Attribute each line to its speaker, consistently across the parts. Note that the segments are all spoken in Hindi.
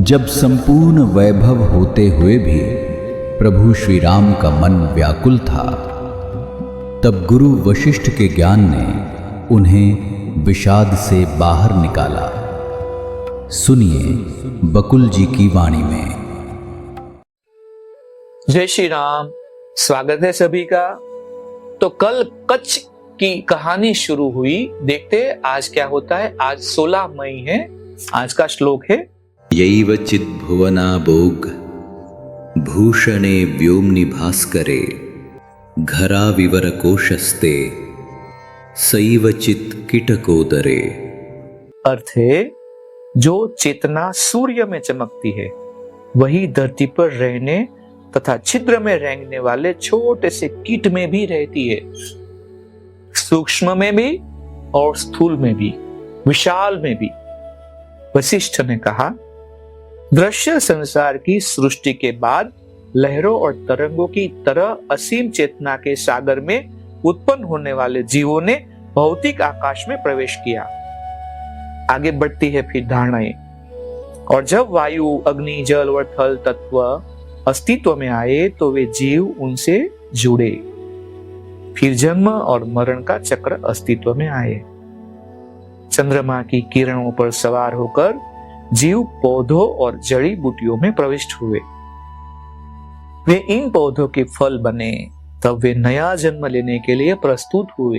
Speaker 1: जब संपूर्ण वैभव होते हुए भी प्रभु श्री राम का मन व्याकुल था, तब गुरु वशिष्ठ के ज्ञान ने उन्हें विषाद से बाहर निकाला। सुनिए बकुल जी की वाणी में।
Speaker 2: जय श्री राम। स्वागत है सभी का। तो कल कच्छ की कहानी शुरू हुई। देखते हैं आज क्या होता है। आज 16 मई है। आज का श्लोक है
Speaker 3: यैव चिद्भुवना भोग भूषणे व्योम्नि भास्करे घरा विवर कोशस्ते सैव चित् कीटकोदरे।
Speaker 2: अर्थ है, जो चेतना सूर्य में चमकती है वही धरती पर रहने तथा छिद्र में रेंगने वाले छोटे से कीट में भी रहती है। सूक्ष्म में भी और स्थूल में भी, विशाल में भी। वशिष्ठ ने कहा, दृश्य संसार की सृष्टि के बाद लहरों और तरंगों की तरह असीम चेतना के सागर में उत्पन्न होने वाले जीवों ने भौतिक आकाश में प्रवेश किया। आगे बढ़ती है फिर धारणाएं। और जब वायु, अग्नि, जल और थल तत्व अस्तित्व में आए तो वे जीव उनसे जुड़े। फिर जन्म और मरण का चक्र अस्तित्व में आए। चंद्रमा की किरणों पर सवार होकर जीव पौधों और जड़ी बूटियों में प्रविष्ट हुए। वे इन पौधों के फल बने। तब वे नया जन्म लेने के लिए प्रस्तुत हुए।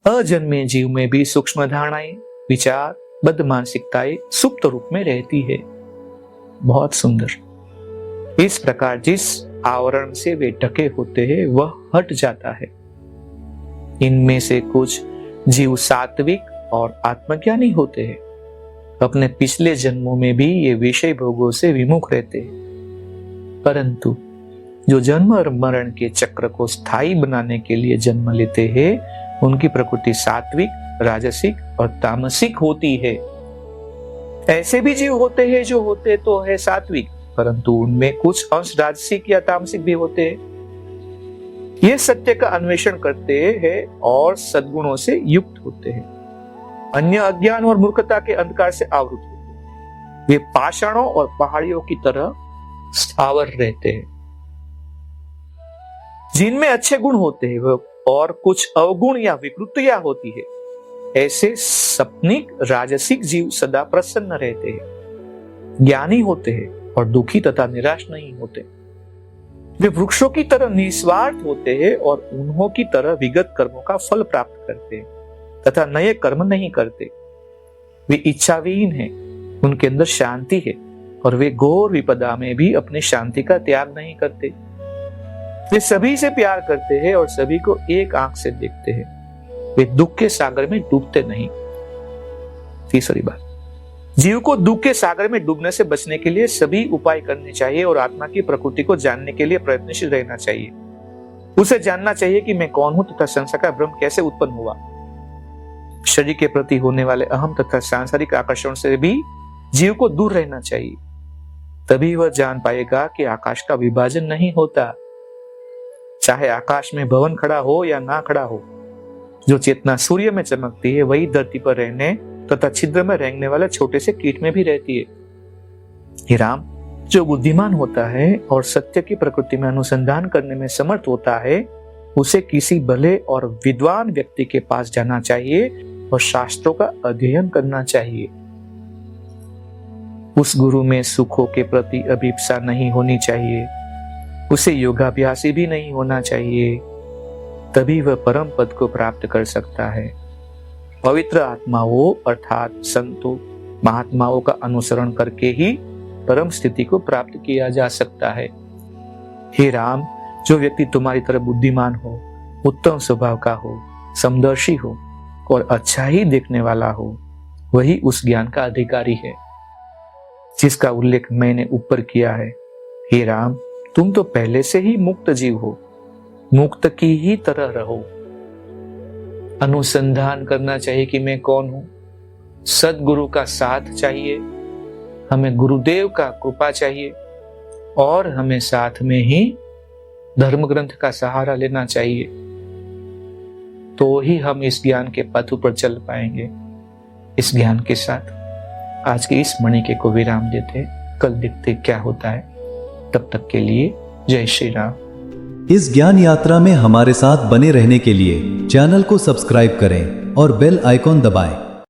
Speaker 2: अजन्मे जीव में भी सूक्ष्म धारणाएं, विचार, बद्ध मानसिकताएं सुप्त रूप में रहती है। बहुत सुंदर। इस प्रकार जिस आवरण से वे ढके होते हैं वह हट जाता है। इनमें से कुछ जीव सात्विक और आत्मज्ञानी होते हैं। अपने पिछले जन्मों में भी ये विषय भोगों से विमुख रहते हैं। परंतु जो जन्म और मरण के चक्र को स्थायी बनाने के लिए जन्म लेते हैं उनकी प्रकृति सात्विक, राजसिक और तामसिक होती है। ऐसे भी जीव होते हैं जो होते तो है सात्विक, परंतु उनमें कुछ अंश राजसिक या तामसिक भी होते हैं। ये सत्य का अन्वेषण करते हैं और सद्गुणों से युक्त होते हैं। अन्य अज्ञान और मूर्खता के अंधकार से आवृत होते हैं। वे पाषाणों और पहाड़ियों की तरह स्थावर रहते हैं। जिनमें अच्छे गुण होते हैं और कुछ अवगुण या विकृतियां होती है, ऐसे सपनिक राजसिक जीव सदा प्रसन्न रहते हैं, ज्ञानी होते हैं और दुखी तथा निराश नहीं होते। वे वृक्षों की तरह निस्वार्थ होते हैं और उन्हों की तरह विगत कर्मों का फल प्राप्त करते हैं तथा नए कर्म नहीं करते। वे इच्छाविहीन हैं, उनके अंदर शांति है और वे घोर विपदा में भी अपनी शांति का त्याग नहीं करते। वे सभी से प्यार करते हैं और सभी को एक आंख से देखते हैं। वे दुख के सागर में डूबते नहीं। तीसरी बात, जीव को दुख के सागर में डूबने से बचने के लिए सभी उपाय करने चाहिए और आत्मा की प्रकृति को जानने के लिए प्रयत्नशील रहना चाहिए। उसे जानना चाहिए कि मैं कौन हूं तथा संसार का भ्रम कैसे उत्पन्न हुआ। शरीर के प्रति होने वाले अहम तथा सांसारिक आकर्षण से भी जीव को दूर रहना चाहिए। तभी वह जान पाएगा कि आकाश का विभाजन नहीं होता। चाहे आकाश में भवन खड़ा हो या ना खड़ा हो, जो चेतना सूर्य में चमकती है वही धरती पर रहने तथा छिद्र में रेंगने वाले छोटे से कीट में भी रहती है। हे राम, जो बुद्धिमान होता है और सत्य की प्रकृति में अनुसंधान करने में समर्थ होता है, उसे किसी भले और विद्वान व्यक्ति के पास जाना चाहिए और शास्त्रों का अध्ययन करना चाहिए। उस गुरु में सुखों के प्रति अभिप्सा नहीं होनी चाहिए। उसे योगाभ्यासी भी नहीं होना चाहिए। तभी वह परम पद को प्राप्त कर सकता है। पवित्र आत्माओं अर्थात संतों, महात्माओं का अनुसरण करके ही परम स्थिति को प्राप्त किया जा सकता है। हे राम, जो व्यक्ति तुम्हारी तरह बुद्धिमान हो, उत्तम स्वभाव का हो, समदर्शी हो और अच्छा ही देखने वाला हो, वही उस ज्ञान का अधिकारी है जिसका उल्लेख मैंने ऊपर किया है। हे राम, तुम तो पहले से ही मुक्त जीव हो, मुक्त की ही तरह रहो। अनुसंधान करना चाहिए कि मैं कौन हूं। सद्गुरु का साथ चाहिए, हमें गुरुदेव का कृपा चाहिए और हमें साथ में ही धर्म ग्रंथ का सहारा लेना चाहिए। तो ही हम इस ज्ञान के पथ पर चल पाएंगे। इस ज्ञान के साथ आज के इस मणिके को विराम देते हैं। कल देखते क्या होता है। तब तक के लिए जय श्री राम।
Speaker 4: इस ज्ञान यात्रा में हमारे साथ बने रहने के लिए चैनल को सब्सक्राइब करें और बेल आइकॉन दबाएं।